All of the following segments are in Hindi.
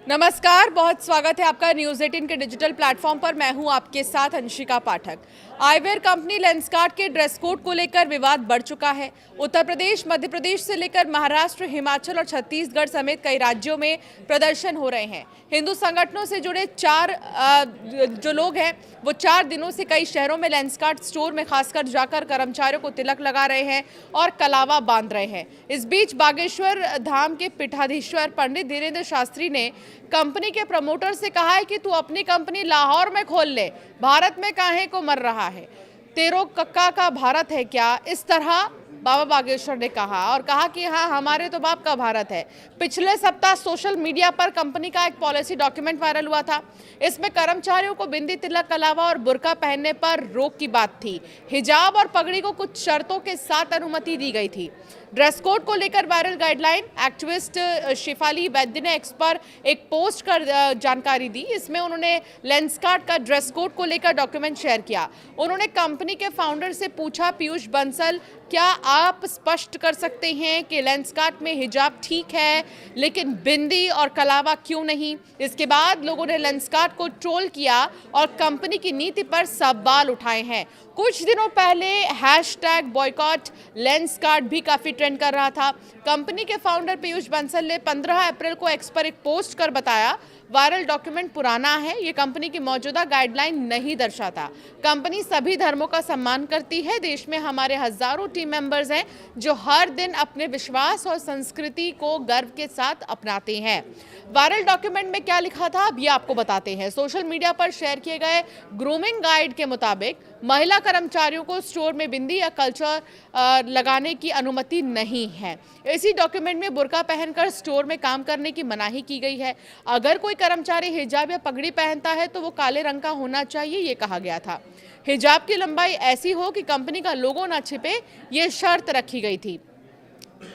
नमस्कार, बहुत स्वागत है आपका न्यूज़ 18 के डिजिटल प्लेटफॉर्म पर। मैं हूं आपके साथ अंशिका पाठक। आईवेयर कंपनी लेंसकार्ट के ड्रेस कोड को लेकर विवाद बढ़ चुका है। उत्तर प्रदेश, मध्य प्रदेश से लेकर महाराष्ट्र, हिमाचल और छत्तीसगढ़ समेत कई राज्यों में प्रदर्शन हो रहे हैं। हिंदू संगठनों से जुड़े जो लोग हैं वो 4 दिनों से कई शहरों में लेंसकार्ट स्टोर में खासकर जाकर कर्मचारियों को तिलक लगा रहे हैं और कलावा बांध रहे हैं। इस बीच बागेश्वर धाम के पीठाधीश्वर पंडित धीरेन्द्र शास्त्री ने कंपनी के प्रमोटर से कहा है कि तू अपनी कंपनी लाहौर में खोल ले, भारत में काहे को मर रहा है, तेरो कक्का का भारत है क्या, इस तरह बाबा बागेश्वर ने कहा और कहा कि हाँ, हमारे तो बाप का भारत है। पिछले सप्ताह सोशल मीडिया पर कंपनी का एक पॉलिसी डॉक्यूमेंट वायरल हुआ था। इसमें कर्मचारियों को बिंदी, तिलक, कलावा और बुर्का पहनने पर रोक की बात थी। हिजाब और पगड़ी को कुछ शर्तों के साथ अनुमति दी गई थी। ड्रेस कोड को लेकर वायरल गाइडलाइन, एक्टिविस्ट शिफाली वैद्य ने एक्स पर एक पोस्ट कर जानकारी दी। इसमें उन्होंने लेंसकार्ट का ड्रेस कोड को लेकर डॉक्यूमेंट शेयर किया। उन्होंने कंपनी के फाउंडर से पूछा, पीयूष बंसल, क्या आप स्पष्ट कर सकते हैं कि लेंसकार्ट में हिजाब ठीक है लेकिन बिंदी और कलावा क्यों नहीं? इसके बाद लोगों ने लेंसकार्ट को ट्रोल किया और कंपनी की नीति पर सवाल उठाए हैं। कुछ दिनों पहले हैशटैग बॉयकॉट लेंसकार्ट भी काफी ट्रेंड कर रहा था। कंपनी के फाउंडर पीयूष बंसल ने 15 अप्रैल को एक्स पर एक पोस्ट कर बताया, वायरल डॉक्यूमेंट पुराना है, ये कंपनी की मौजूदा गाइडलाइन नहीं दर्शाता। कंपनी सभी धर्मों का सम्मान करती है। देश में हमारे हजारों टीम मेंबर्स हैं जो हर दिन अपने विश्वास और संस्कृति को गर्व के साथ अपनाते हैं। वायरल डॉक्यूमेंट में क्या लिखा था, अब ये आपको बताते हैं। सोशल मीडिया पर शेयर किए गए ग्रूमिंग गाइड के मुताबिक महिला कर्मचारियों को स्टोर में बिंदी या कल्चर लगाने की अनुमति नहीं है। इसी डॉक्यूमेंट में बुर्का पहनकर स्टोर में काम करने की मनाही की गई है। अगर कोई कर्मचारी हिजाब या पगड़ी पहनता है तो वो काले रंग का होना चाहिए, ये कहा गया था। हिजाब की लंबाई ऐसी हो कि कंपनी का लोगो ना छिपे, ये शर्त रखी गई थी।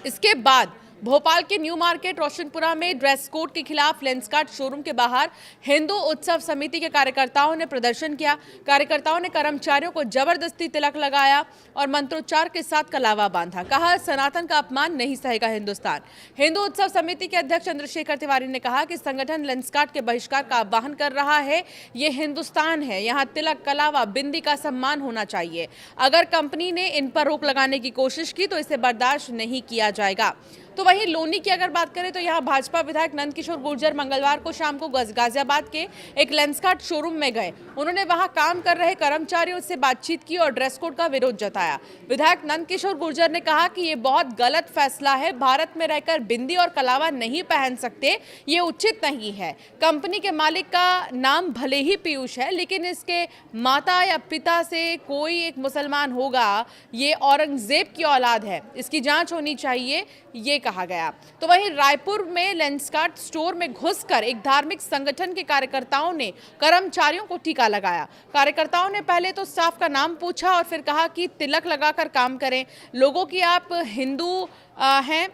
इसके बाद भोपाल के न्यू मार्केट रोशनपुरा में ड्रेस कोड के खिलाफ लेंसकार्ट शोरूम के बाहर हिंदू उत्सव समिति के कार्यकर्ताओं ने प्रदर्शन किया। कार्यकर्ताओं ने कर्मचारियों को जबरदस्ती तिलक लगाया और मंत्रोच्चार के साथ कलावा बांधा। कहा, सनातन का अपमान नहीं सहेगा हिंदुस्तान। हिंदू उत्सव समिति के अध्यक्ष चंद्रशेखर तिवारी ने कहा कि संगठन लेंसकार्ट के बहिष्कार का आह्वान कर रहा है। ये हिंदुस्तान है, यहाँ तिलक, कलावा, बिंदी का सम्मान होना चाहिए। अगर कंपनी ने इन पर रोक लगाने की कोशिश की तो इसे बर्दाश्त नहीं किया जाएगा। तो वहीं लोनी की अगर बात करें तो यहाँ भाजपा विधायक नंदकिशोर गुर्जर मंगलवार को शाम को गाजियाबाद के एक लेंसकार्ट शोरूम में गए। उन्होंने वहां काम कर रहे कर्मचारियों से बातचीत की और ड्रेस कोड का विरोध जताया। विधायक नंदकिशोर गुर्जर ने कहा कि ये बहुत गलत फैसला है, भारत में रहकर बिंदी और कलावा नहीं पहन सकते, ये उचित नहीं है। कंपनी के मालिक का नाम भले ही पीयूष है लेकिन इसके माता या पिता से कोई एक मुसलमान होगा, ये औरंगजेब की औलाद है, इसकी जांच होनी चाहिए, ये कहा गया। तो वहीं रायपुर में लेंसकार्ट स्टोर में घुसकर एक धार्मिक संगठन के कार्यकर्ताओं ने कर्मचारियों को टीका लगाया। कार्यकर्ताओं ने पहले तो स्टाफ का नाम पूछा और फिर कहा कि तिलक लगाकर काम करें, लोगों की आप हिंदू हैं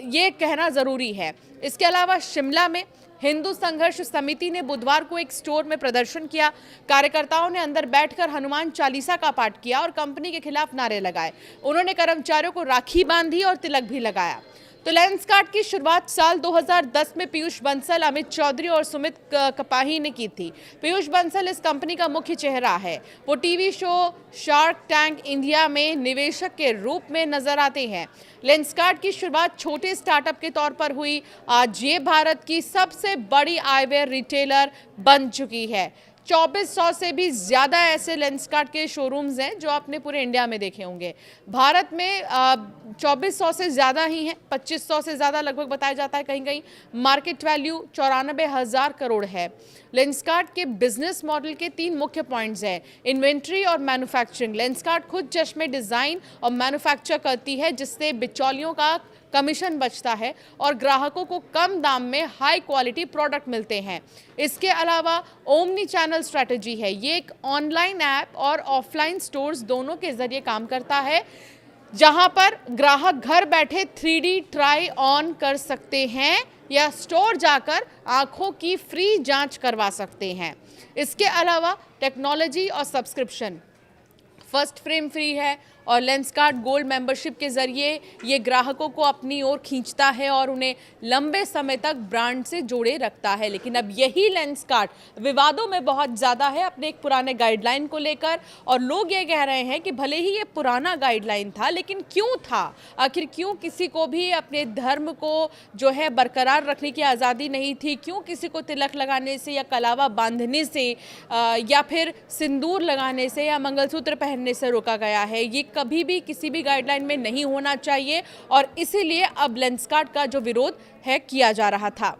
ये कहना जरूरी है। इसके अलावा शिमला में हिंदू संघर्ष समिति ने बुधवार को एक स्टोर में प्रदर्शन किया। कार्यकर्ताओं ने अंदर बैठकर हनुमान चालीसा का पाठ किया और कंपनी के खिलाफ नारे लगाए। उन्होंने कर्मचारियों को राखी बांधी और तिलक भी लगाया। तो लेंसकार्ट की शुरुआत साल 2010 में पीयूष बंसल, अमित चौधरी और सुमित कपाही ने की थी। पीयूष बंसल इस कंपनी का मुख्य चेहरा है। वो TV show shark tank India में निवेशक के रूप में नजर आते हैं। लेंसकार्ट की शुरुआत छोटे स्टार्टअप के तौर पर हुई। आज ये भारत की सबसे बड़ी आईवेयर रिटेलर बन चुकी है। 2400 से भी ज़्यादा ऐसे लेंसकार्ट के शोरूम्स हैं जो आपने पूरे इंडिया में देखे होंगे। भारत में 2400 से ज़्यादा ही हैं, 2500 से ज़्यादा लगभग बताया जाता है कहीं कहीं। मार्केट वैल्यू 94,000 करोड़ है। लेंसकार्ट के बिजनेस मॉडल के 3 मुख्य पॉइंट्स हैं, इन्वेंट्री और मैन्युफैक्चरिंग। लेंसकार्ट खुद चश्मे डिज़ाइन और मैन्युफैक्चर करती है जिससे बिचौलियों का कमीशन बचता है और ग्राहकों को कम दाम में हाई क्वालिटी प्रोडक्ट मिलते हैं। इसके अलावा ओमनी चैनल स्ट्रैटेजी है। ये एक ऑनलाइन ऐप और ऑफलाइन स्टोर्स दोनों के जरिए काम करता है, जहां पर ग्राहक घर बैठे 3D ट्राई ऑन कर सकते हैं या स्टोर जाकर आंखों की फ्री जांच करवा सकते हैं। इसके अलावा टेक्नोलॉजी और सब्सक्रिप्शन, फर्स्ट फ्रेम फ्री है, और लेंसकार्ट गोल्ड मेंबरशिप के जरिए ये ग्राहकों को अपनी ओर खींचता है और उन्हें लंबे समय तक ब्रांड से जोड़े रखता है। लेकिन अब यही लेंसकार्ट विवादों में बहुत ज़्यादा है अपने एक पुराने गाइडलाइन को लेकर, और लोग ये कह रहे हैं कि भले ही ये पुराना गाइडलाइन था, लेकिन क्यों था, आखिर क्यों किसी को भी अपने धर्म को जो है बरकरार रखने की आज़ादी नहीं थी, क्यों किसी को तिलक लगाने से या कलावा बांधने से या फिर सिंदूर लगाने से या मंगलसूत्र पहनने से रोका गया है। ये कभी भी किसी भी गाइडलाइन में नहीं होना चाहिए और इसीलिए अब लेंसकार्ट का जो विरोध है किया जा रहा था।